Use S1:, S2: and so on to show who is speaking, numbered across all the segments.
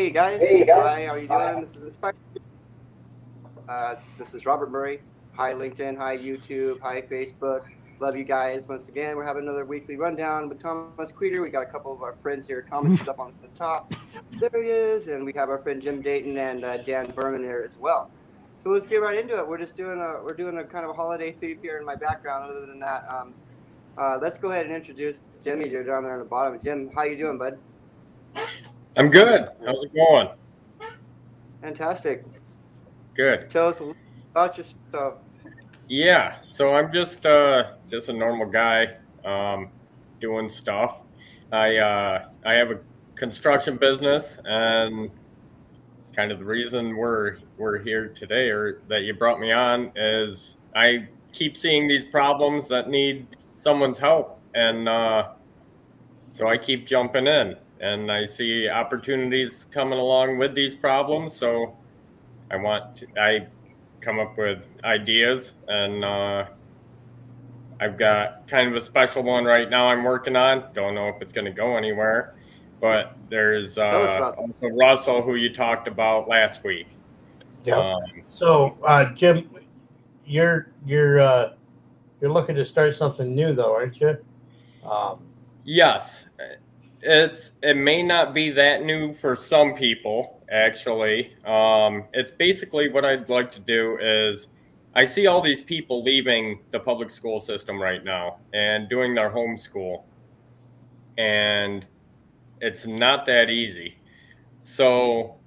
S1: Hey guys, hi, how are you doing? This is Inspire. This is Robert Murray. Hi LinkedIn, hi YouTube, hi Facebook. Love you guys. Once again, we're having another weekly rundown with Thomas Queter. We got a couple of our friends here. Thomas is up on the top. There he is. And we have our friend Jim Dayton and Dan Berman here as well. So let's get right into it. We're doing a kind of a holiday theme here in my background. Other than that, let's go ahead and introduce Jimmy. You're down there on the bottom. Jim, how you doing, bud?
S2: I'm good. How's it going?
S1: Fantastic.
S2: Good.
S1: Tell us a little about yourself.
S2: Yeah. So I'm just a normal guy, doing stuff. I have a construction business, and kind of the reason we're here today, or that you brought me on, is I keep seeing these problems that need someone's help, and so I keep jumping in, and I see opportunities coming along with these problems. So I come up with ideas, and I've got kind of a special one right now I'm working on. Don't know if it's going to go anywhere, but there's also Russell, who you talked about last week.
S3: Yeah. Jim, you're looking to start something new, though, aren't you?
S2: Yes, it may not be that new for some people, actually. It's basically what I'd like to do is, I see all these people leaving the public school system right now and doing their homeschool, and it's not that easy. So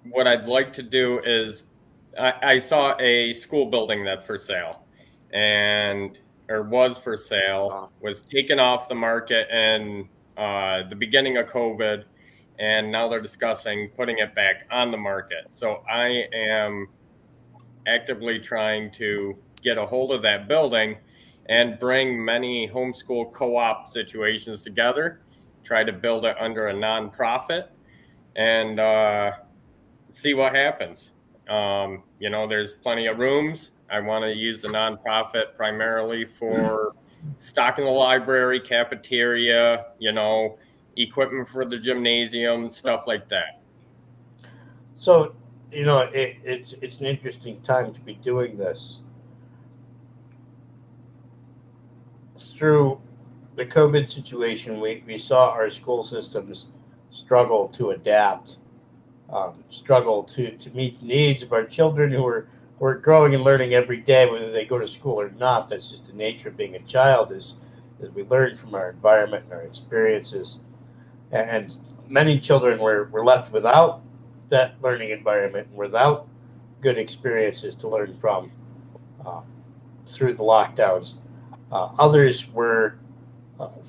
S2: what I'd like to do is, I saw a school building that's for sale, or was for sale, was taken off the market in the beginning of COVID, and now they're discussing putting it back on the market. So I am actively trying to get a hold of that building and bring many homeschool co-op situations together, try to build it under a nonprofit, and see what happens. There's plenty of rooms. I want to use the nonprofit primarily for stocking the library, cafeteria, equipment for the gymnasium, stuff like that.
S3: So, it's an interesting time to be doing this. Through the COVID situation, we saw our school systems struggle to adapt, struggle to meet the needs of our children who are growing and learning every day, whether they go to school or not. That's just the nature of being a child, as we learn from our environment and our experiences. And many children were left without that learning environment, without good experiences to learn from through the lockdowns. Others were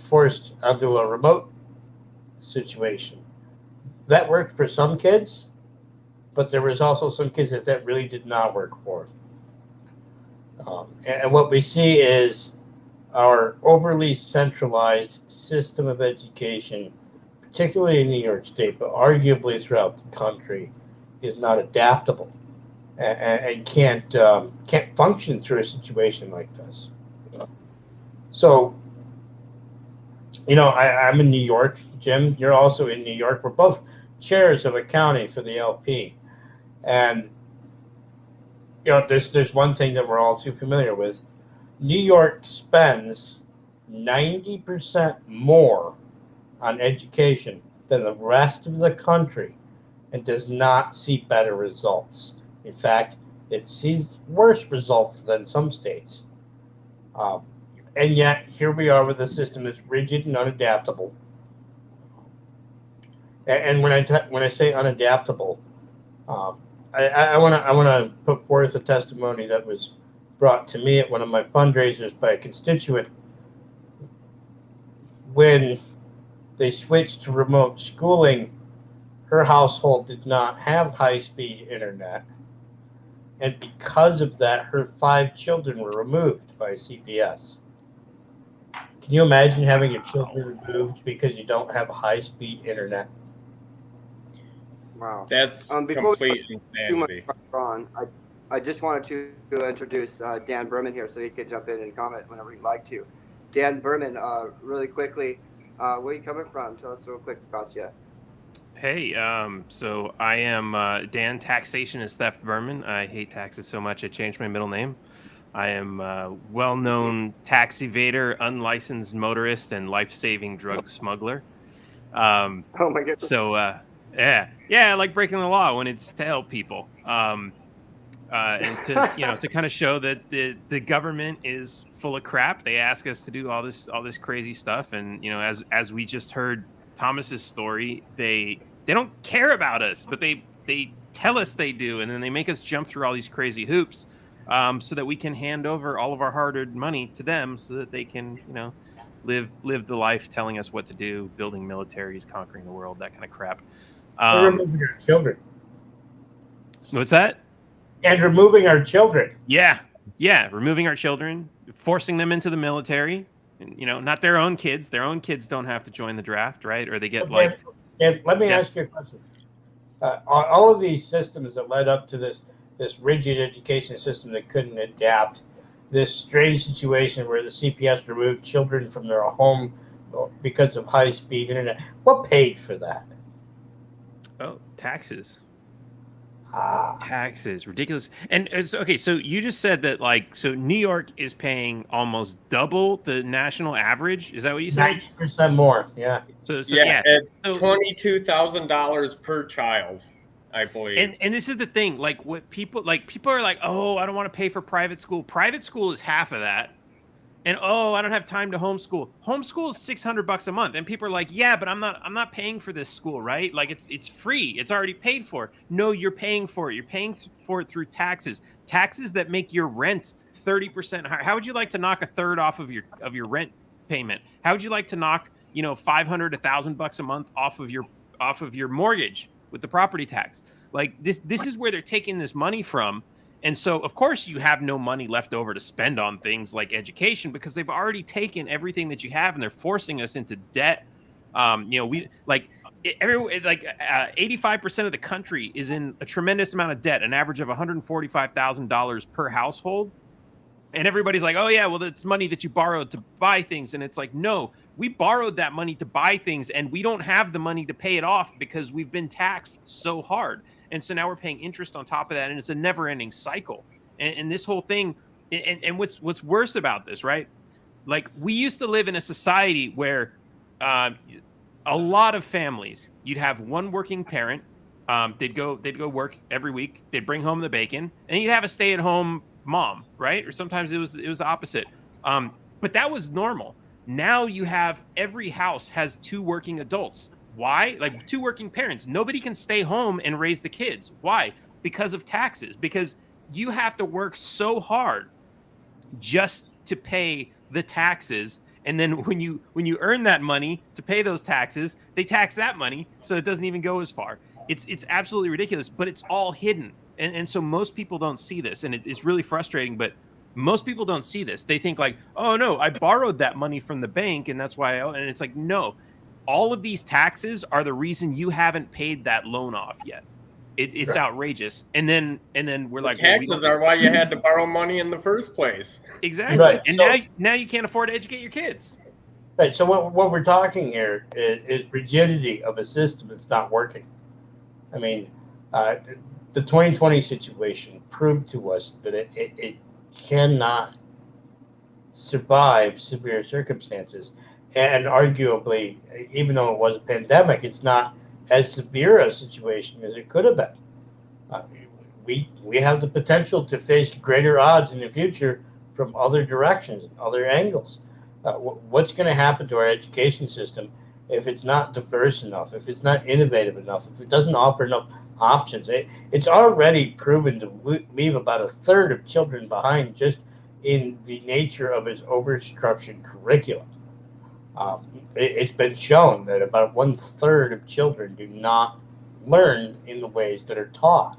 S3: forced onto a remote situation. That worked for some kids, but there was also some kids that really did not work for. And what we see is our overly centralized system of education, particularly in New York State, but arguably throughout the country, is not adaptable and can't function through a situation like this. So, I'm in New York. Jim, you're also in New York. We're both chairs of a county for the LP, and there's one thing that we're all too familiar with. New York spends 90% more on education than the rest of the country, and does not see better results. In fact, it sees worse results than some states. And yet, here we are with a system that's rigid and unadaptable. And when I say unadaptable, I want to put forth a testimony that was brought to me at one of my fundraisers by a constituent. When they switched to remote schooling, her household did not have high-speed internet, and because of that, her 5 children were removed by CPS. Can you imagine having your children removed because you don't have high-speed internet?
S1: Wow.
S2: That's complete insanity.
S1: I just wanted to introduce Dan Berman here so he could jump in and comment whenever he'd like to. Dan Berman, really quickly, where are you coming from? Tell us real quick about you.
S4: Hey, so I am Dan, Taxation is Theft Berman. I hate taxes so much I changed my middle name. I am a well-known tax evader, unlicensed motorist, and life-saving drug smuggler. Um,
S1: Oh my goodness.
S4: so yeah, I like breaking the law when it's to help people. And to to kind of show that the government is full of crap. They ask us to do all this crazy stuff, and as we just heard Thomas's story, they don't care about us, but they tell us they do, and then they make us jump through all these crazy hoops, so that we can hand over all of our hard-earned money to them, so that they can live the life telling us what to do, building militaries, conquering the world, that kind of crap.
S3: We're removing our children.
S4: What's that?
S3: And removing our children.
S4: Yeah, removing our children, forcing them into the military. And, not their own kids. Their own kids don't have to join the draft, right? Or they get
S3: And let me ask you a question. All of these systems that led up to this rigid education system that couldn't adapt, this strange situation where the CPS removed children from their home because of high-speed internet. What paid for that?
S4: Oh, taxes. Taxes, ridiculous. And it's okay. So you just said that, so New York is paying almost double the national average. Is that what you said?
S3: 90% more. Yeah.
S4: So
S2: yeah, at $22,000 per child, I believe.
S4: And this is the thing. What people are like, oh, I don't want to pay for private school. Private school is half of that. And I don't have time to homeschool. Homeschool is $600 a month, and people are like, yeah, but I'm not paying for this school, right? Like it's free, it's already paid for. No, you're paying for it. You're paying for it through taxes that make your rent 30% higher. How would you like to knock a third off of your rent payment? How would you like to knock $500, $1,000 a month off of your mortgage with the property tax? Like this is where they're taking this money from. And so, of course, you have no money left over to spend on things like education, because they've already taken everything that you have and they're forcing us into debt. 85% of the country is in a tremendous amount of debt, an average of $145,000 per household. And everybody's like, oh, yeah, well, that's money that you borrowed to buy things. And it's like, no, we borrowed that money to buy things, and we don't have the money to pay it off because we've been taxed so hard. And so now we're paying interest on top of that, and it's a never-ending cycle. And this whole thing, and what's worse about this, right? Like, we used to live in a society where a lot of families, you'd have one working parent, they'd go work every week, they'd bring home the bacon, and you'd have a stay-at-home mom, right? Or sometimes it was the opposite. But that was normal. Now you have every house has two working adults. Why? Like two working parents. Nobody can stay home and raise the kids. Why? Because of taxes. Because you have to work so hard just to pay the taxes. And then when you earn that money to pay those taxes, they tax that money, so it doesn't even go as far. It's absolutely ridiculous, but it's all hidden. And so most people don't see this, and it's really frustrating, but most people don't see this. They think like, oh no, I borrowed that money from the bank and that's why and it's like, no. All of these taxes are the reason you haven't paid that loan off yet. It's right. Outrageous. And then we're like,
S2: taxes are why you had to borrow money in the first place.
S4: Exactly. Right. And so, now you can't afford to educate your kids.
S3: Right. So what we're talking here is rigidity of a system that's not working. I mean, the 2020 situation proved to us that it cannot survive severe circumstances. And arguably, even though it was a pandemic, it's not as severe a situation as it could have been. We have the potential to face greater odds in the future from other directions and other angles. What's going to happen to our education system if it's not diverse enough, if it's not innovative enough, if it doesn't offer enough options? It's already proven to leave about a third of children behind just in the nature of its overstructured curriculum. It's been shown that about 1/3 of children do not learn in the ways that are taught.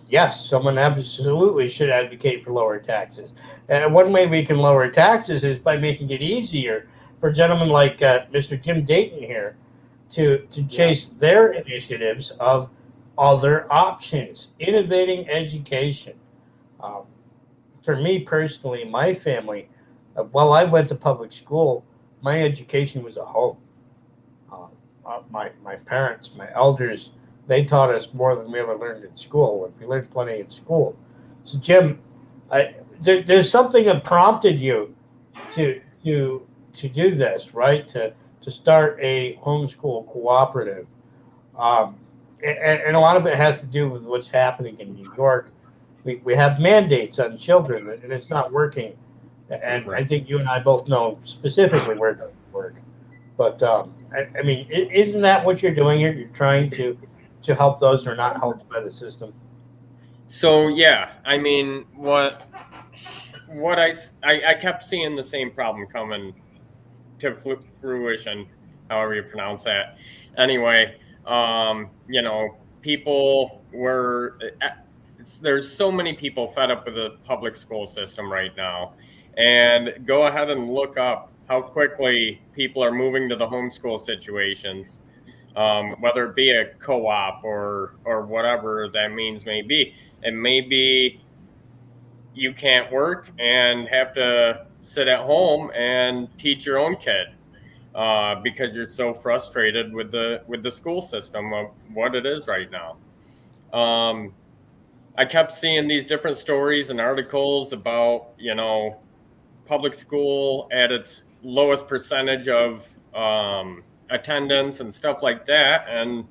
S3: Yes, someone absolutely should advocate for lower taxes. And one way we can lower taxes is by making it easier for gentlemen like Mr. Jim Dayton here to chase their initiatives of other options, innovating education. For me personally, my family, while I went to public school, my education was at home. my parents, my elders, they taught us more than we ever learned in school. And we learned plenty in school. So Jim, there's something that prompted you to do this, right? To start a homeschool cooperative. Um, and a lot of it has to do with what's happening in New York. We have mandates on children, and it's not working. And I think you and I both know specifically where it doesn't work. But I mean, isn't that what you're doing here? You're trying to help those who are not helped by the system.
S2: So yeah, I mean, what I kept seeing the same problem coming to fruition, however you pronounce that. Anyway, people were. There's so many people fed up with the public school system right now, and go ahead and look up how quickly people are moving to the homeschool situations, whether it be a co-op or whatever that means may be. And maybe you can't work and have to sit at home and teach your own kid because you're so frustrated with the school system of what it is right now. I kept seeing these different stories and articles about, public school at its lowest percentage of attendance and stuff like that. And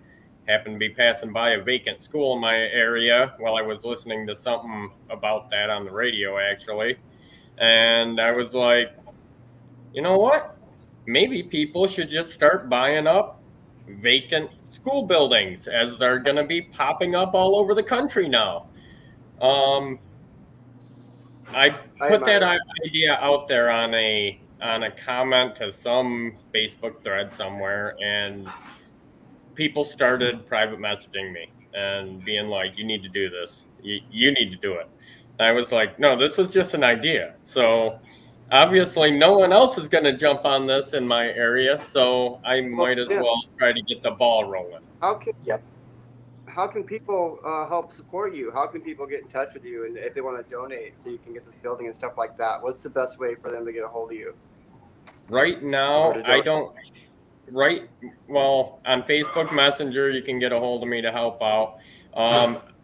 S2: happened to be passing by a vacant school in my area while I was listening to something about that on the radio, actually. And I was like, you know what? Maybe people should just start buying up vacant school buildings, as they're going to be popping up all over the country now. I put that idea out there on a comment to some Facebook thread somewhere, and people started private messaging me and being like, you need to do this. You need to do it. And I was like, no, this was just an idea. So obviously no one else is going to jump on this in my area, so I might as well try to get the ball rolling.
S1: How can people help support you? How can people get in touch with you, and if they want to donate so you can get this building and stuff like that? What's the best way for them to get a hold of you?
S2: Right now, I don't. Well, on Facebook Messenger, you can get a hold of me to help out.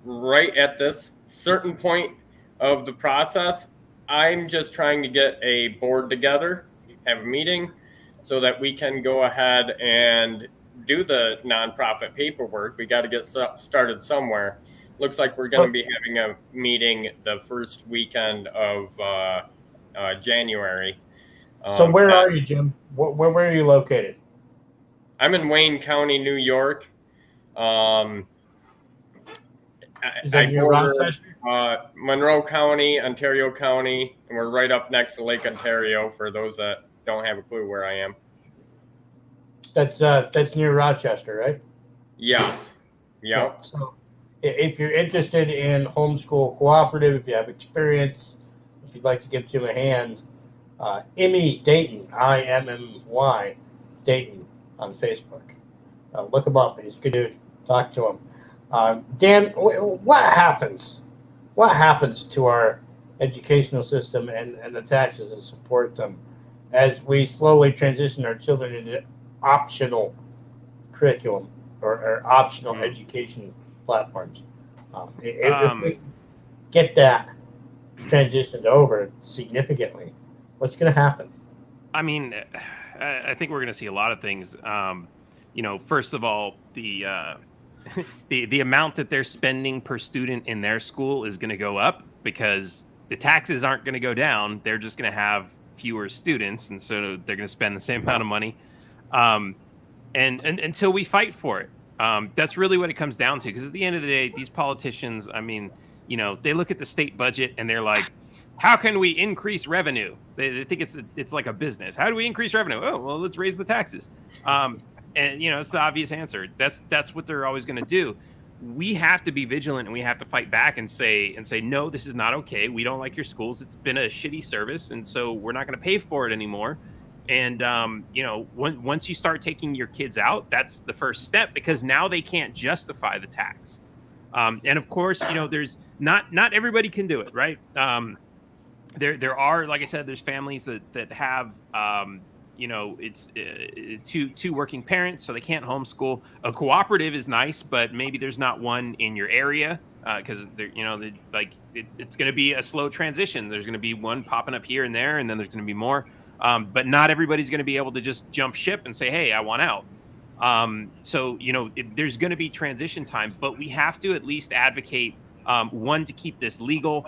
S2: Right at this certain point of the process, I'm just trying to get a board together, have a meeting, so that we can go ahead and do the nonprofit paperwork. We got to get started somewhere. Looks like we're going to be having a meeting the first weekend of January.
S3: So where are you, Jim? Where are you located?
S2: I'm in Wayne County, New York.
S3: Is that near Rochester?
S2: Monroe County, Ontario County, and we're right up next to Lake Ontario for those that don't have a clue where I am.
S3: That's near Rochester, right?
S2: Yes. Yep.
S3: So if you're interested in homeschool cooperative, if you have experience, if you'd like to give Jim a hand, Immy Dayton, IMMY Dayton on Facebook. Look him up. He's a good dude. Talk to him. Dan, what happens? What happens to our educational system and the taxes that support them as we slowly transition our children into optional curriculum or optional education platforms? If we get that transitioned over significantly, what's going to happen?
S4: I mean, I think we're going to see a lot of things. First of all, the amount that they're spending per student in their school is going to go up because the taxes aren't going to go down. They're just going to have fewer students, and so they're going to spend the same amount of money. And until we fight for it, that's really what it comes down to. Because at the end of the day, these politicians, I mean, they look at the state budget and they're like, how can we increase revenue? They think it's like a business. How do we increase revenue? Oh, well, let's raise the taxes. And it's the obvious answer. That's what they're always going to do. We have to be vigilant and we have to fight back and say, no, this is not okay. We don't like your schools. It's been a shitty service, and so we're not going to pay for it anymore. And once you start taking your kids out, that's the first step, because now they can't justify the tax. And of course, there's not everybody can do it, right? There are, like I said, there's families that have it's two working parents, so they can't homeschool. A cooperative is nice, but maybe there's not one in your area because it's going to be a slow transition. There's going to be one popping up here and there, and then there's going to be more. But not everybody's going to be able to just jump ship and say, "Hey, I want out." So there's going to be transition time, but we have to at least advocate one to keep this legal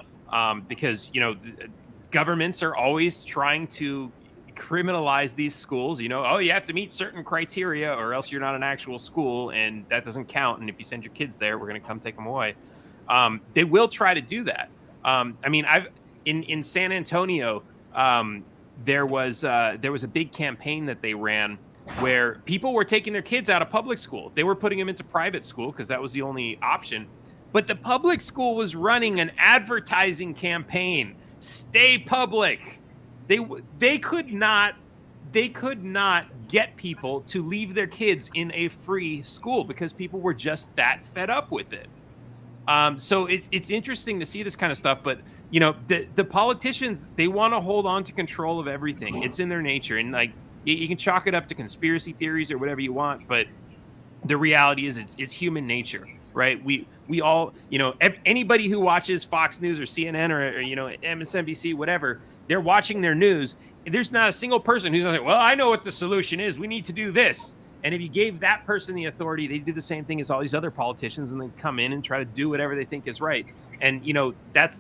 S4: because governments are always trying to criminalize these schools. Oh, you have to meet certain criteria or else you're not an actual school, and that doesn't count. And if you send your kids there, we're going to come take them away. They will try to do that. In San Antonio, there was a big campaign that they ran where people were taking their kids out of public school. They were putting them into private school because that was the only option. But the public school was running an advertising campaign. Stay public. They could not get people to leave their kids in a free school because people were just that fed up with it. So it's interesting to see this kind of stuff, but the politicians, they want to hold on to control of everything. It's in their nature, and you can chalk it up to conspiracy theories or whatever you want, but the reality is it's human nature, right? We all, anybody who watches Fox News or CNN or MSNBC, whatever, they're watching their news. There's not a single person who's like, well, I know what the solution is. We need to do this. And if you gave that person the authority, they do the same thing as all these other politicians and then come in and try to do whatever they think is right. And, that's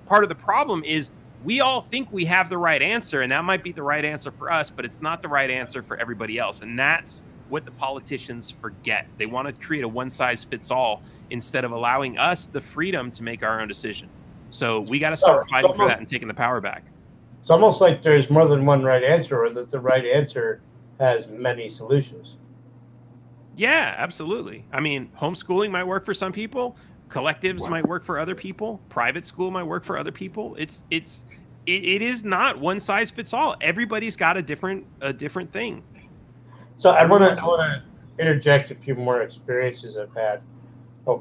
S4: part of the problem is we all think we have the right answer, and that might be the right answer for us, but it's not the right answer for everybody else. And that's what the politicians forget. They want to create a one-size-fits-all instead of allowing us the freedom to make our own decision. So we got to start fighting for that and taking the power back.
S3: It's almost like there's more than one right answer, or that the right answer has many solutions.
S4: Yeah, absolutely. I mean, homeschooling might work for some people. Collectives might work for other people. Private school might work for other people. It is not one size fits all. Everybody's got a different thing.
S3: So I want to interject a few more experiences I've had.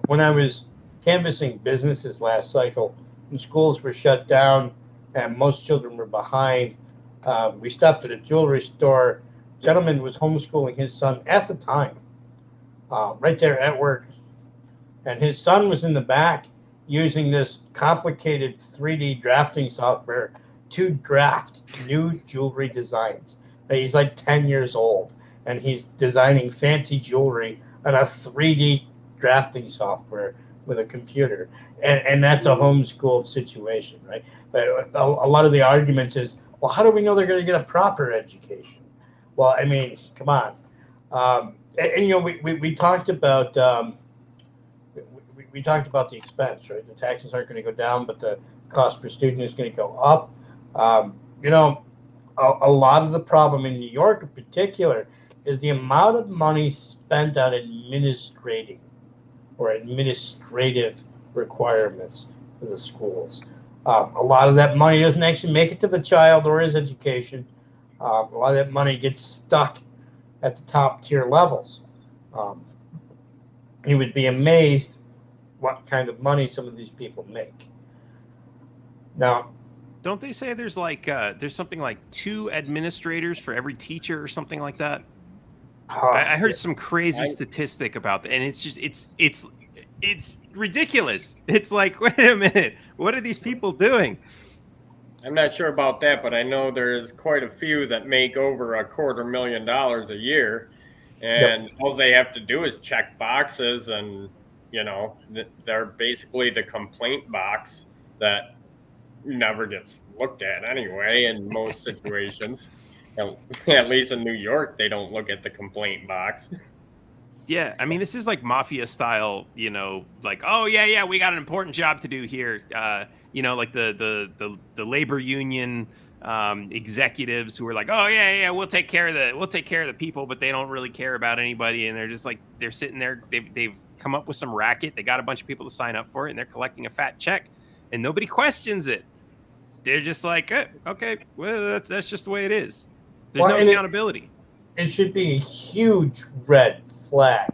S3: When I was canvassing businesses last cycle, when schools were shut down and most children were behind, we stopped at a jewelry store. A gentleman was homeschooling his son at the time, right there at work. And his son was in the back using this complicated 3D drafting software to draft new jewelry designs. He's like 10 years old, and he's designing fancy jewelry on a 3D drafting software with a computer. And that's a homeschooled situation, right? But a lot of the arguments is, well, how do we know they're going to get a proper education? Well, I mean, come on. We talked about we talked about the expense, right? The taxes aren't going to go down, but the cost per student is going to go up. A lot of the problem in New York in particular is the amount of money spent on administrative requirements for the schools. A lot of that money doesn't actually make it to the child or his education. A lot of that money gets stuck at the top tier levels. You would be amazed what kind of money some of these people make. Now,
S4: don't they say there's there's something like 2 administrators for every teacher or something like that? I heard some crazy statistic about that, and it's just it's ridiculous. It's like, wait a minute, what are these people doing?
S2: I'm not sure about that, but I know there's quite a few that make over $250,000 a year, and all they have to do is check boxes, and they're basically the complaint box that never gets looked at anyway in most situations. At least in New York, they don't look at the complaint box.
S4: Yeah, I mean, this is like mafia style, like, oh yeah, we got an important job to do here. Like the labor union executives who are like, oh yeah, we'll take care of the people, but they don't really care about anybody, and they're just like, they're sitting there, they've come up with some racket, they got a bunch of people to sign up for it, and they're collecting a fat check, and nobody questions it. They're just like, okay, well, that's just the way it is. There's no accountability.
S3: It should be a huge red flag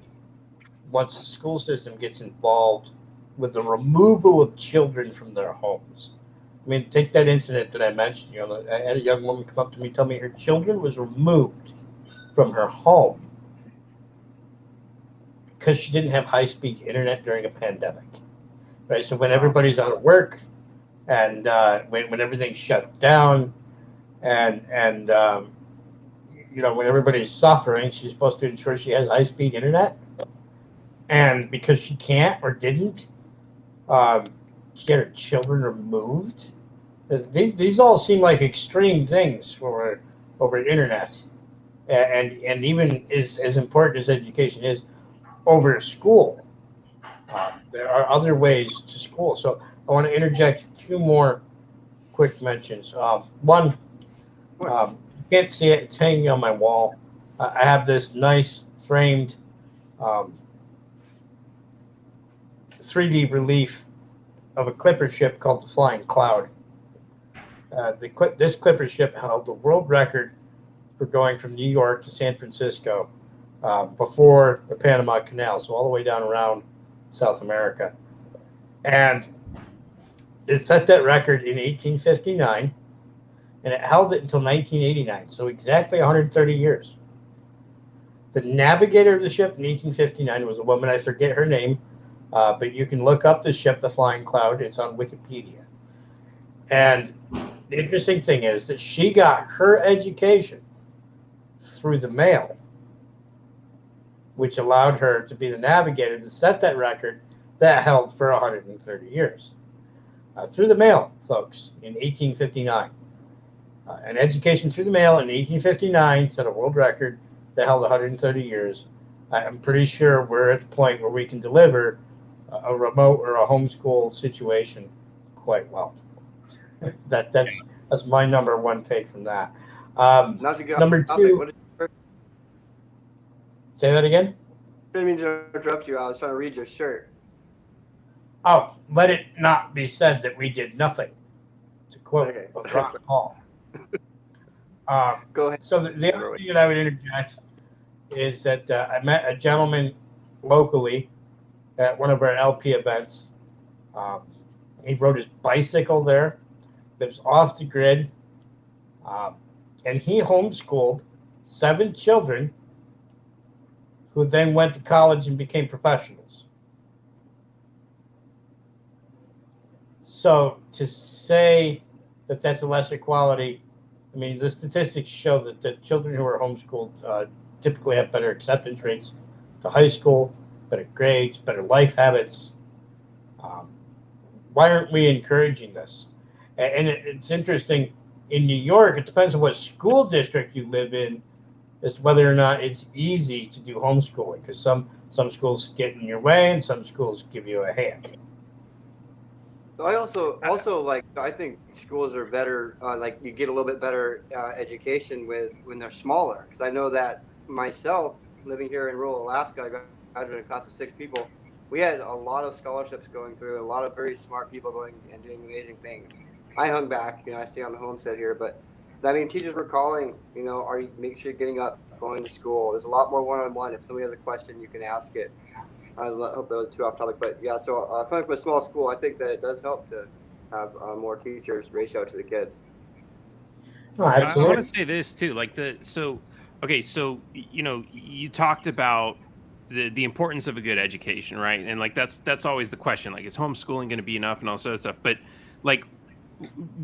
S3: once the school system gets involved with the removal of children from their homes. I mean, take that incident that I mentioned. You know, I had a young woman come up to me, tell me her children was removed from her home because she didn't have high-speed internet during a pandemic. Right. So when everybody's out of work, and when everything's shut down, and you know, when everybody's suffering, she's supposed to ensure she has high-speed internet, and because she can't or didn't, she had her children removed. These all seem like extreme things for over internet, and even as important as education is, over school. There are other ways to school. So I want to interject two more quick mentions. One, you can't see it. It's hanging on my wall. I have this nice framed 3D relief of a clipper ship called the Flying Cloud. This clipper ship held the world record for going from New York to San Francisco before the Panama Canal, so all the way down around South America. And it set that record in 1859, and it held it until 1989, so exactly 130 years. The navigator of the ship in 1859 was a woman, I forget her name, but you can look up the ship, the Flying Cloud. It's on Wikipedia. And the interesting thing is that she got her education through the mail, which allowed her to be the navigator to set that record that held for 130 years. Through the mail, folks, in 1859. An education through the mail in 1859 set a world record that held 130 years. I'm pretty sure we're at the point where we can deliver a remote or a homeschool situation quite well. That's my number one take from that.
S1: Not to get
S3: number two. Say that again?
S1: I didn't mean to interrupt you. I was trying to read your shirt.
S3: Oh, let it not be said that we did nothing, to quote Ron Paul.
S1: Go ahead.
S3: So the other thing that I would interject is that I met a gentleman locally at one of our LP events. He rode his bicycle there. Lives off the grid. And he homeschooled 7 children who then went to college and became professionals. So to say that that's a lesser quality, I mean, the statistics show that the children who are homeschooled typically have better acceptance rates to high school, better grades, better life habits. Why aren't we encouraging this? And it's interesting, in New York, it depends on what school district you live in as to whether or not it's easy to do homeschooling, because some schools get in your way and some schools give you a hand.
S1: I also like, I think schools are better, like you get a little bit better education when they're smaller, because I know that myself, living here in rural Alaska, I graduated a class of 6 people. We had a lot of scholarships going through, a lot of very smart people going and doing amazing things. I hung back, I stay on the homestead here, but I mean, teachers were calling, make sure you're getting up, going to school. There's a lot more one-on-one. If somebody has a question, you can ask it. I hope that was too off topic, but yeah, so coming from a small school, I think that it does help to have more teachers ratio to the kids.
S3: Oh,
S4: I want to say this too, so you talked about the importance of a good education, right? And like that's always the question, like, is homeschooling going to be enough and all sorts of stuff? But like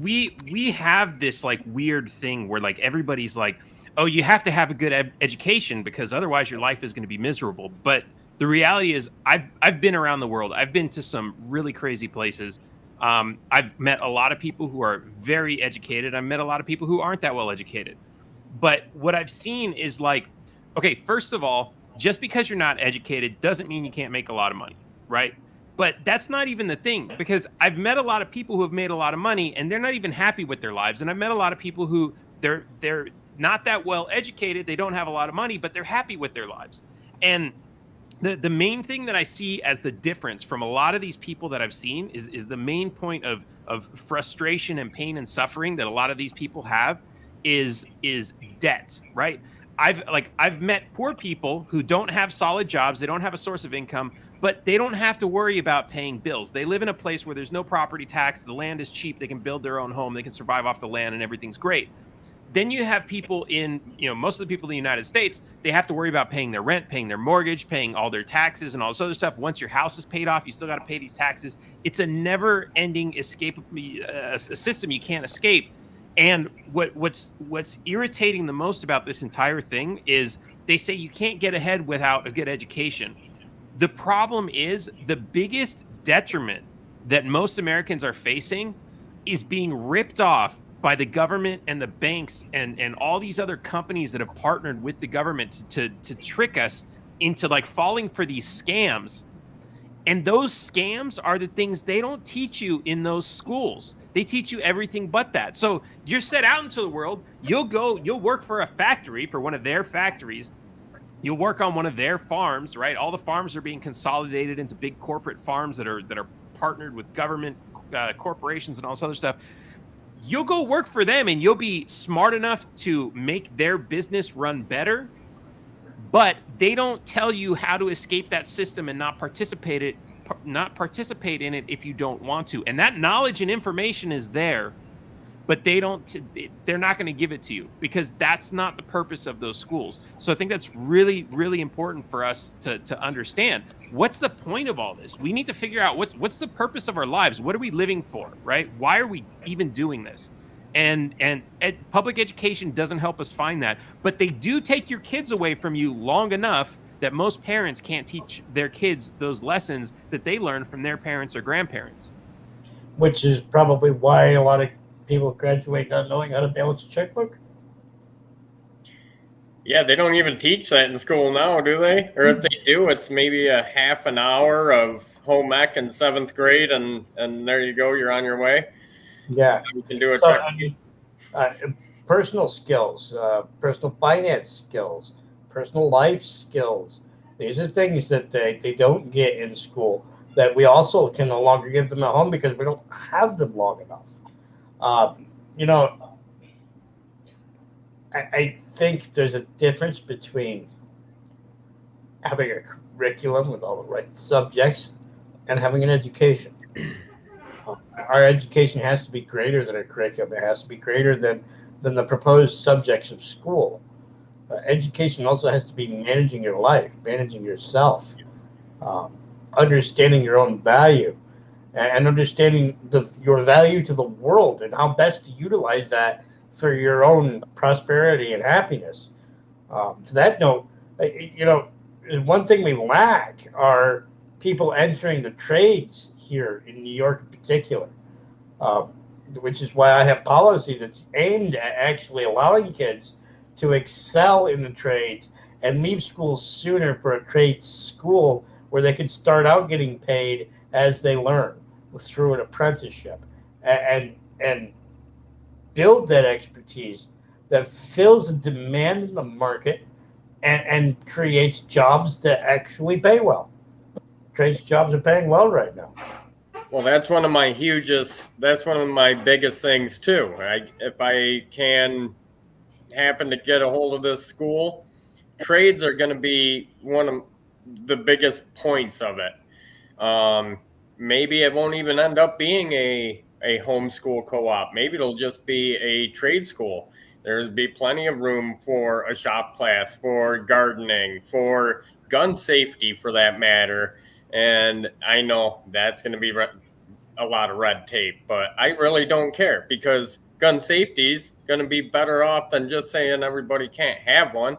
S4: we have this like weird thing where like everybody's like, oh, you have to have a good education because otherwise your life is going to be miserable. But the reality is I've been around the world. I've been to some really crazy places. I've met a lot of people who are very educated. I've met a lot of people who aren't that well educated. But what I've seen is like, okay, first of all, just because you're not educated doesn't mean you can't make a lot of money, right? But that's not even the thing, because I've met a lot of people who have made a lot of money and they're not even happy with their lives. And I've met a lot of people who they're not that well educated. They don't have a lot of money, but they're happy with their lives. And the main thing that I see as the difference from a lot of these people that I've seen is the main point of frustration and pain and suffering that a lot of these people have is debt, right? I've met poor people who don't have solid jobs. They don't have a source of income, but they don't have to worry about paying bills. They live in a place where there's no property tax. The land is cheap. They can build their own home. They can survive off the land and everything's great. Then you have people in, most of the people in the United States, they have to worry about paying their rent, paying their mortgage, paying all their taxes and all this other stuff. Once your house is paid off, you still got to pay these taxes. It's a never ending a system you can't escape. And what's irritating the most about this entire thing is they say you can't get ahead without a good education. The problem is the biggest detriment that most Americans are facing is being ripped off by the government and the banks and all these other companies that have partnered with the government to trick us into like falling for these scams. And those scams are the things they don't teach you in those schools. They teach you everything but that. So you're set out into the world. You'll work for a factory, for one of their factories. You'll work on one of their farms, right? All the farms are being consolidated into big corporate farms that are partnered with government corporations and all this other stuff. You'll go work for them and you'll be smart enough to make their business run better, but they don't tell you how to escape that system and not participate in it if you don't want to. And that knowledge and information is there, but they're not going to give it to you because that's not the purpose of those schools. So I think that's really, really important for us to understand. What's the point of all this? We need to figure out what's the purpose of our lives. What are we living for, right? Why are we even doing this? And public education doesn't help us find that, but they do take your kids away from you long enough that most parents can't teach their kids those lessons that they learned from their parents or grandparents.
S3: Which is probably why a lot of people graduate not knowing how to balance a checkbook.
S2: Yeah, they don't even teach that in school now, do they? Or if they do, it's maybe a half an hour of home ec in 7th grade, and there you go, you're on your way.
S3: Yeah.
S2: You can do a
S3: personal skills, personal finance skills, personal life skills. These are things that they don't get in school that we also can no longer give them at home because we don't have them long enough. I think there's a difference between having a curriculum with all the right subjects and having an education. Our education has to be greater than a curriculum. It has to be greater than the proposed subjects of school. Education also has to be managing your life, managing yourself, understanding your own value, and understanding your value to the world and how best to utilize that for your own prosperity and happiness. To that note, one thing we lack are people entering the trades here in New York in particular, which is why I have policy that's aimed at actually allowing kids to excel in the trades and leave school sooner for a trade school where they can start out getting paid as they learn through an apprenticeship and build that expertise that fills a demand in the market and creates jobs that actually pay well. Trades jobs are paying well right now.
S2: Well, that's one of my biggest things too. If I can happen to get a hold of this school, trades are going to be one of the biggest points of it. Maybe it won't even end up being a homeschool co-op. Maybe it'll just be a trade school. There's be plenty of room for a shop class, for gardening, for gun safety for that matter. And I know that's going to be a lot of red tape, but I really don't care because gun safety is going to be better off than just saying everybody can't have one.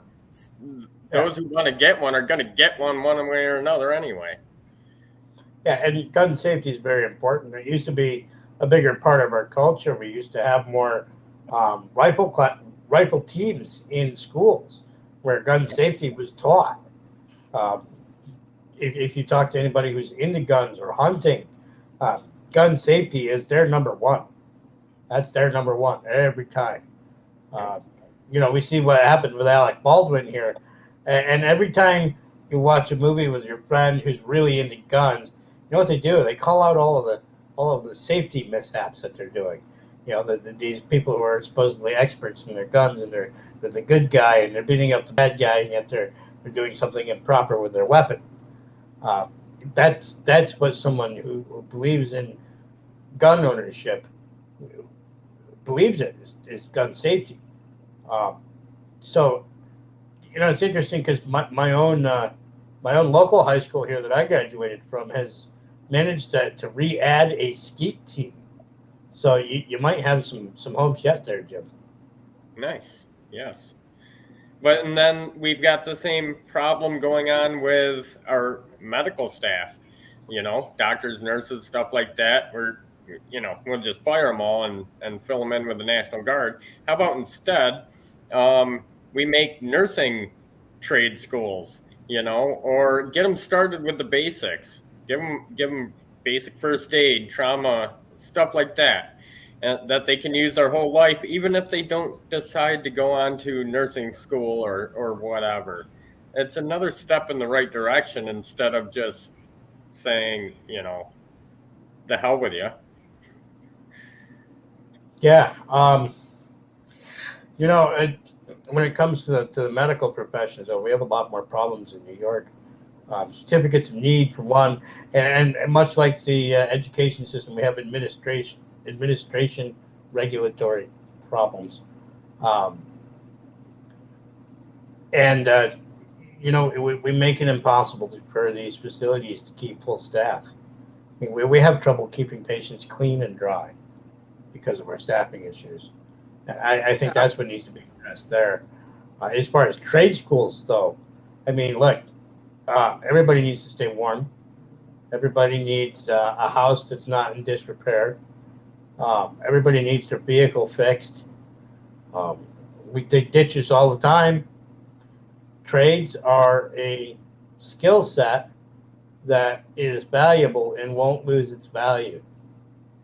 S2: Those who want to get one are going to get one way or another anyway.
S3: Yeah, and gun safety is very important. It used to be a bigger part of our culture. We used to have more rifle teams in schools where gun safety was taught. If you talk to anybody who's into guns or hunting, gun safety is their number one. That's their number one every time. We see what happened with Alec Baldwin here, and every time you watch a movie with your friend who's really into guns, you know what they do? They call out all of the safety mishaps that they're doing. These people who are supposedly experts in their guns and they're the good guy and they're beating up the bad guy, and yet they're doing something improper with their weapon. that's what someone who believes in gun ownership believes in is gun safety. So, it's interesting because my own local high school here that I graduated from has managed to re-add a skeet team. So you might have some hopes yet there, Jim.
S2: Nice. Yes. But and then we've got the same problem going on with our medical staff, doctors, nurses, stuff like that. We'll just fire them all and fill them in with the National Guard. How about instead, we make nursing trade schools, or get them started with the basics. Give them basic first aid, trauma, stuff like that. That they can use their whole life, even if they don't decide to go on to nursing school or whatever. It's another step in the right direction instead of just saying, the hell with you.
S3: Yeah. When it comes to the medical professions, we have a lot more problems in New York. Certificates of need, for one, and much like the education system, we have administration regulatory problems. We make it impossible for these facilities to keep full staff. I mean, we have trouble keeping patients clean and dry because of our staffing issues. I think that's what needs to be addressed there. As far as trade schools, though, I mean, look, everybody needs to stay warm. Everybody needs a house that's not in disrepair. Everybody needs their vehicle fixed. We dig ditches all the time. Trades are a skill set that is valuable and won't lose its value.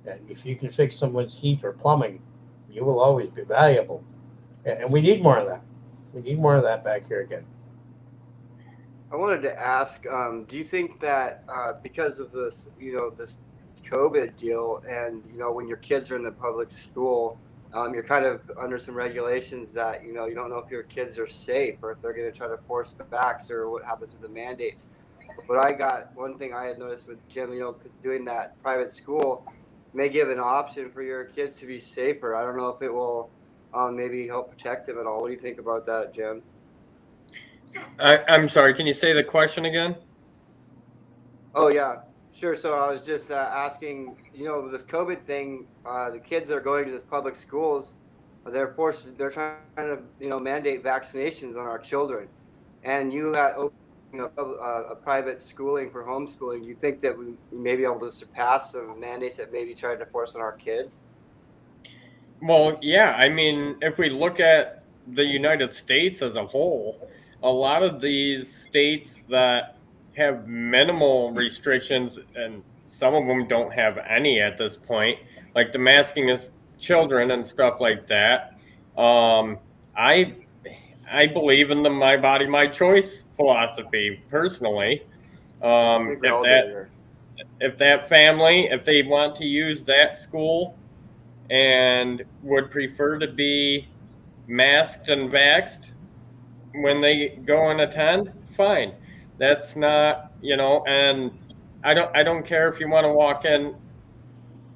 S3: And if you can fix someone's heat or plumbing, you will always be valuable. And we need more of that. We need more of that back here again.
S1: I wanted to ask, do you think that because of this, this COVID deal, and when your kids are in the public school, you're kind of under some regulations that you don't know if your kids are safe or if they're going to try to force backs or what happens with the mandates. But one thing I had noticed with Jim, doing that private school may give an option for your kids to be safer. I don't know if it will maybe help protect them at all. What do you think about that, Jim?
S2: I'm sorry, can you say the question again?
S1: Oh, yeah, sure. So I was just asking, this COVID thing, the kids that are going to this public schools, they're trying to, mandate vaccinations on our children. And you had a private schooling for homeschooling. Do you think that we may be able to surpass some mandates that maybe tried to force on our kids?
S2: Well, yeah. I mean, if we look at the United States as a whole, a lot of these states that have minimal restrictions, and some of them don't have any at this point, like the masking of children and stuff like that. I believe in the my body, my choice philosophy personally. If that family, if they want to use that school and would prefer to be masked and vaxxed when they go and attend, fine. That's not, and I don't care if you want to walk in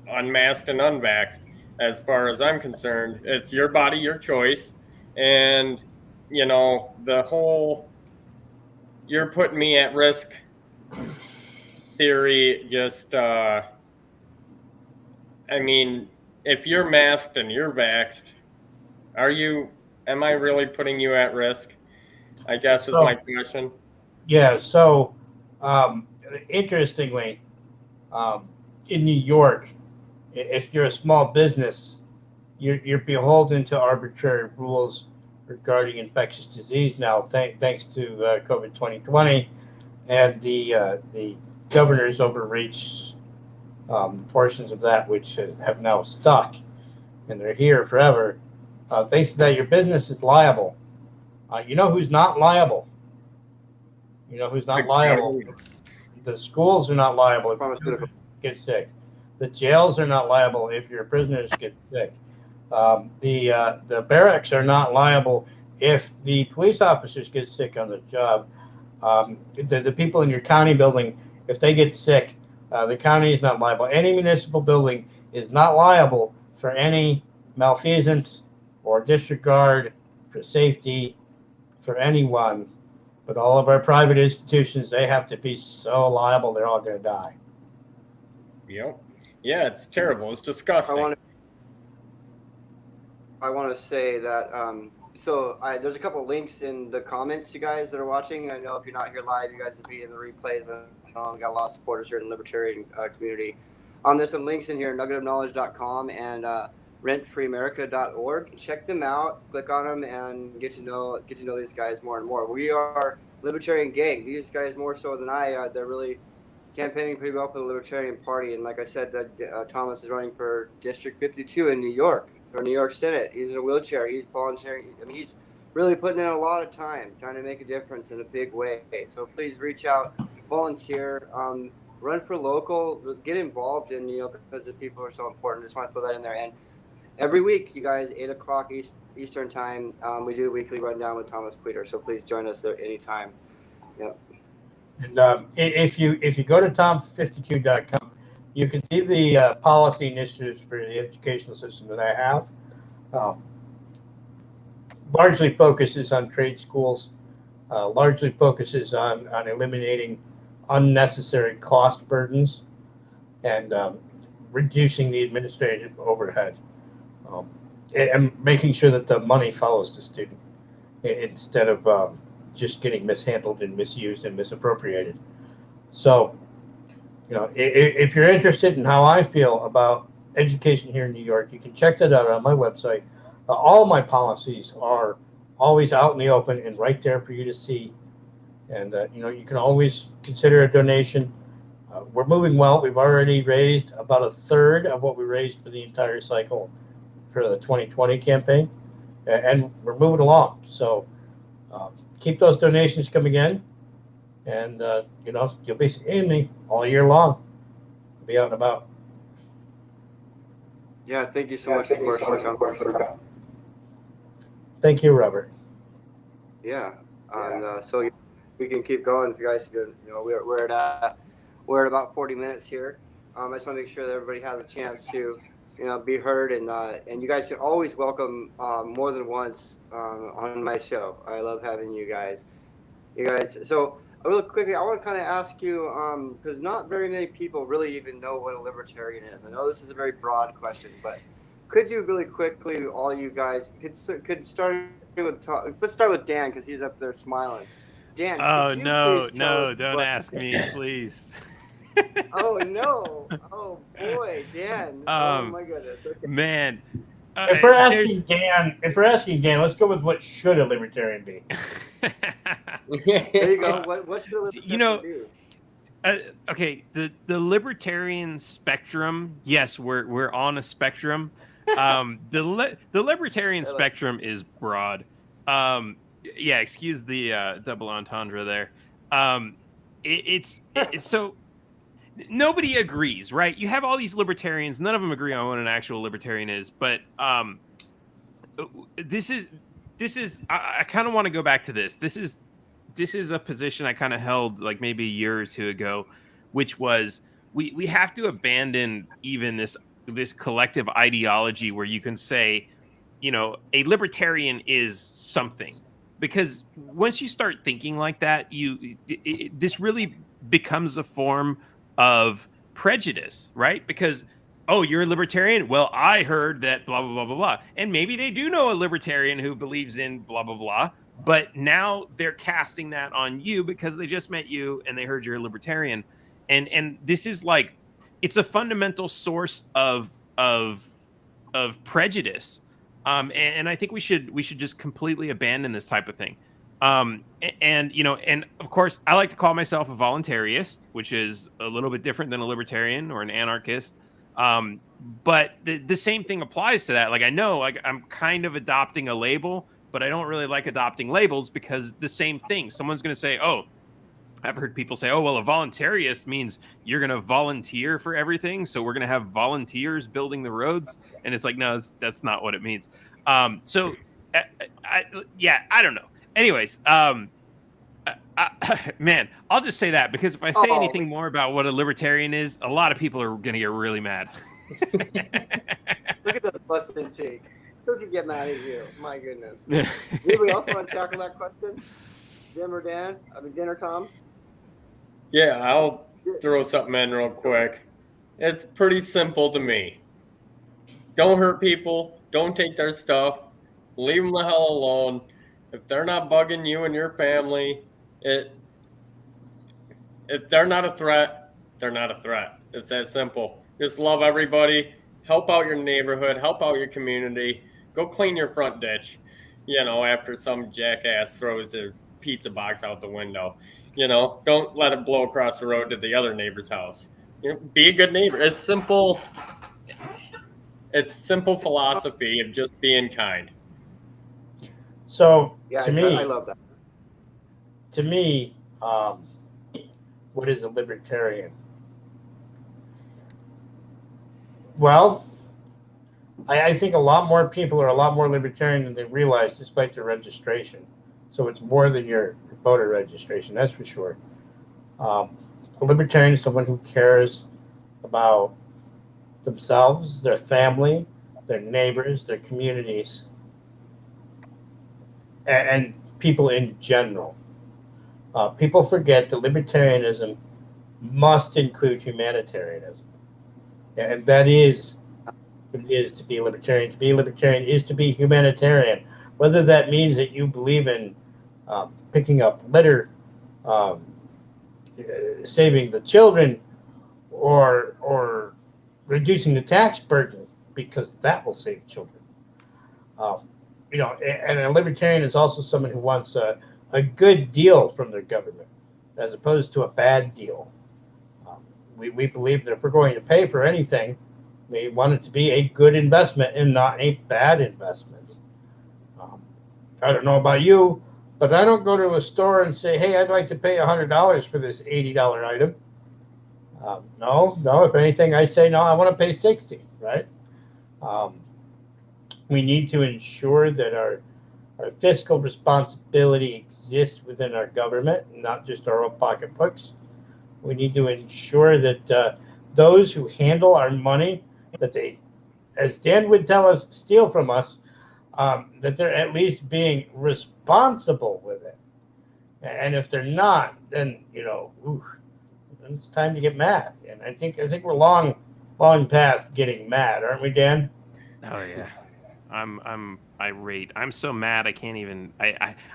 S2: unmasked and unvaxxed. As far as I'm concerned, it's your body, your choice. And the whole you're putting me at risk theory just I mean, if you're masked and you're vaxxed, am I really putting you at risk? I guess is my question.
S3: Yeah, so interestingly, in New York, if you're a small business, you're beholden to arbitrary rules regarding infectious disease now, thanks to COVID 2020 and the governor's overreach portions of that, which have now stuck, and they're here forever. Thanks to that, your business is liable. You know who's not liable? The schools are not liable if you get sick. The jails are not liable if your prisoners get sick. The barracks are not liable if the police officers get sick on the job. The people in your county building, if they get sick, the county is not liable. Any municipal building is not liable for any malfeasance or disregard for safety for anyone. But all of our private institutions, they have to be so liable, they're all going to die.
S2: Yep. Yeah, it's terrible. It's disgusting.
S1: I want to say that there's a couple of links in the comments, you guys that are watching. I know if you're not here live, you guys will be in the replays. We got a lot of supporters here in the Libertarian community. There's some links in here, nuggetofknowledge.com and rentfreeamerica.org. Check them out, click on them, and get to know these guys more and more. We are Libertarian gang. These guys more so than I are. They're really campaigning pretty well for the Libertarian Party. And like I said, Thomas is running for District 52 in New York, or New York Senate. He's in a wheelchair. He's volunteering. I mean, he's really putting in a lot of time trying to make a difference in a big way. So please reach out, volunteer, run for local, get involved in, because the people are so important. Just want to put that in there. And every week, you guys, 8 o'clock Eastern time, we do a weekly rundown with Thomas Queter. So please join us there anytime. Yep.
S3: And if you go to tom52.com, you can see the policy initiatives for the educational system that I have. Largely focuses on trade schools, largely focuses on eliminating unnecessary cost burdens and reducing the administrative overhead, and making sure that the money follows the student instead of just getting mishandled and misused and misappropriated. So, if you're interested in how I feel about education here in New York, you can check that out on my website. All my policies are always out in the open and right there for you to see. And, you can always consider a donation. We're moving well. We've already raised about a third of what we raised for the entire cycle for the 2020 campaign. And we're moving along. So keep those donations coming in. And, you'll be seeing me all year long. I'll be out and about.
S1: Yeah, thank you so much, of course.
S3: Thank you, Robert.
S1: Yeah, and so we can keep going. If you guys can, we're at about 40 minutes here. I just want to make sure that everybody has a chance to, be heard, and you guys are always welcome more than once on my show. I love having you guys. So really quickly, I want to kind of ask you, because not very many people really even know what a libertarian is. I know this is a very broad question, but could you really quickly, all you guys, could start with let's start with Dan, because he's up there smiling. Dan.
S4: Oh no, don't ask me, please.
S1: Oh no! Oh boy, Dan! Oh my goodness! Okay.
S4: Man,
S3: if we're asking Dan, let's go with what should a libertarian be.
S1: There you go. What should a libertarian be?
S4: Okay, the libertarian spectrum. Yes, we're on a spectrum. The libertarian spectrum is broad. Yeah, excuse the double entendre there. It's so nobody agrees, right? You have all these libertarians, none of them agree on what an actual libertarian is, but this is I kind of want to go back to this. This is a position I kind of held like maybe a year or two ago, which was we have to abandon even this collective ideology where you can say, a libertarian is something, because once you start thinking like that, this really becomes a form of prejudice, right? Because, oh, you're a libertarian? Well, I heard that blah, blah, blah, blah, blah. And maybe they do know a libertarian who believes in blah, blah, blah. But now they're casting that on you because they just met you and they heard you're a libertarian. And this is like, it's a fundamental source of prejudice. And I think we should just completely abandon this type of thing. And of course, I like to call myself a voluntarist, which is a little bit different than a libertarian or an anarchist. But the same thing applies to that. Like, I know, like, I'm kind of adopting a label, but I don't really like adopting labels because the same thing. Someone's going to say, oh, I've heard people say, oh, well, a voluntarist means you're going to volunteer for everything. So we're going to have volunteers building the roads. And it's like, no, that's not what it means. I don't know. Anyways, Man, I'll just say that because if I say
S1: Oh,
S4: anything more about what a libertarian is, a lot of people are going to get really mad.
S1: Look at the busted cheek. Who could get mad at you? My goodness. Anybody else want to tackle that question? Jim or Dan? I mean, Dan or Tom?
S2: Yeah, I'll throw something in real quick. It's pretty simple to me. Don't hurt people. Don't take their stuff. Leave them the hell alone. If they're not bugging you and your family, if they're not a threat, they're not a threat. It's that simple. Just love everybody. Help out your neighborhood. Help out your community. Go clean your front ditch, after some jackass throws a pizza box out the window. Don't let it blow across the road to the other neighbor's house. Be a good neighbor. It's simple. It's simple philosophy of just being kind.
S3: So
S1: Yeah,
S3: to me,
S1: I love that.
S3: To me, what is a libertarian? Well, I think a lot more people are a lot more libertarian than they realize, despite their registration. So it's more than your voter registration, that's for sure. A libertarian is someone who cares about themselves, their family, their neighbors, their communities, and people in general. People forget that libertarianism must include humanitarianism. And that is what it is to be a libertarian. To be a libertarian is to be humanitarian. Whether that means that you believe in picking up litter, saving the children, or reducing the tax burden, because that will save children. And a libertarian is also someone who wants a good deal from their government, as opposed to a bad deal. We believe that if we're going to pay for anything, we want it to be a good investment and not a bad investment. I don't know about you, but I don't go to a store and say, hey, I'd like to pay $100 for this $80 item. No, if anything, I say, no, I want to pay $60, right? We need to ensure that our fiscal responsibility exists within our government, not just our own pocketbooks. We need to ensure that those who handle our money, that they, as Dan would tell us, steal from us, that they're at least being responsible with it. And if they're not, then it's time to get mad. And I think we're long past getting mad, aren't we, Dan?
S4: Oh yeah. I'm irate. I'm so mad I can't even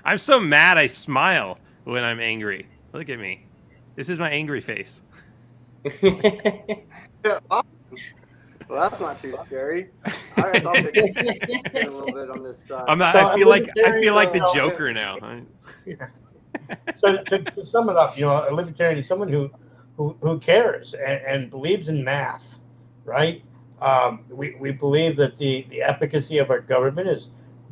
S4: I'm so mad I smile when I'm angry. Look at me. This is my angry face.
S1: Yeah, awesome. Well, that's not too scary. All right, I'll fix it a little bit on this side.
S4: I feel like the Joker now.
S3: So to sum it up, a libertarian is someone who cares and believes in math, right? We believe that the efficacy of our government is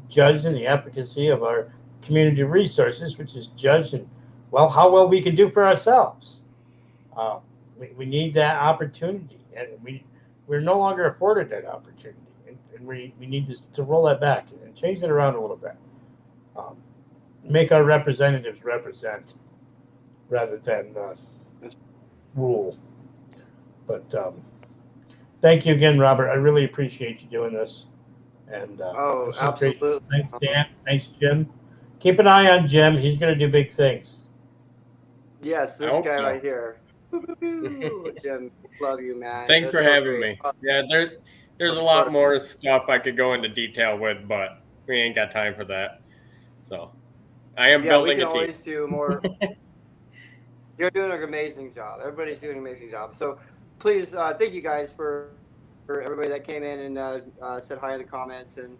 S3: judged in the efficacy of our community resources, which is judged in, how well we can do for ourselves. We need that opportunity, and we're no longer afforded that opportunity, and we need to roll that back and change it around a little bit. Make our representatives represent rather than rule. But thank you again, Robert. I really appreciate you doing this. And
S1: absolutely.
S3: Thanks, Dan. Thanks, Jim. Keep an eye on Jim. He's going to do big things.
S1: Yes, this guy right here. Jim, love you, man.
S2: Thanks for having me. Yeah, there's a lot more stuff I could go into detail with, but we ain't got time for that. So I am building a team.
S1: We can always do more. You're doing an amazing job. Everybody's doing an amazing job. So please, thank you guys for everybody that came in and said hi in the comments. And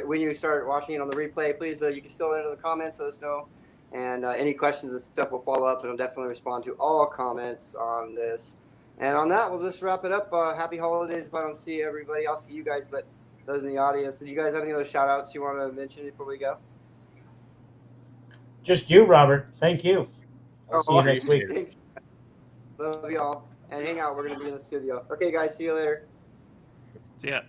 S1: when you start watching it on the replay, please, you can still enter the comments, let us know. And any questions and stuff will follow up, and I'll definitely respond to all comments on this. And on that, we'll just wrap it up. Happy holidays. If I don't see everybody, I'll see you guys, but those in the audience. Do you guys have any other shout outs you want to mention before we go?
S3: Just you, Robert. Thank you. I'll see you next week.
S1: Thanks. Love you all. And hang out. We're going to be in the studio. Okay, guys. See you later.
S4: See ya.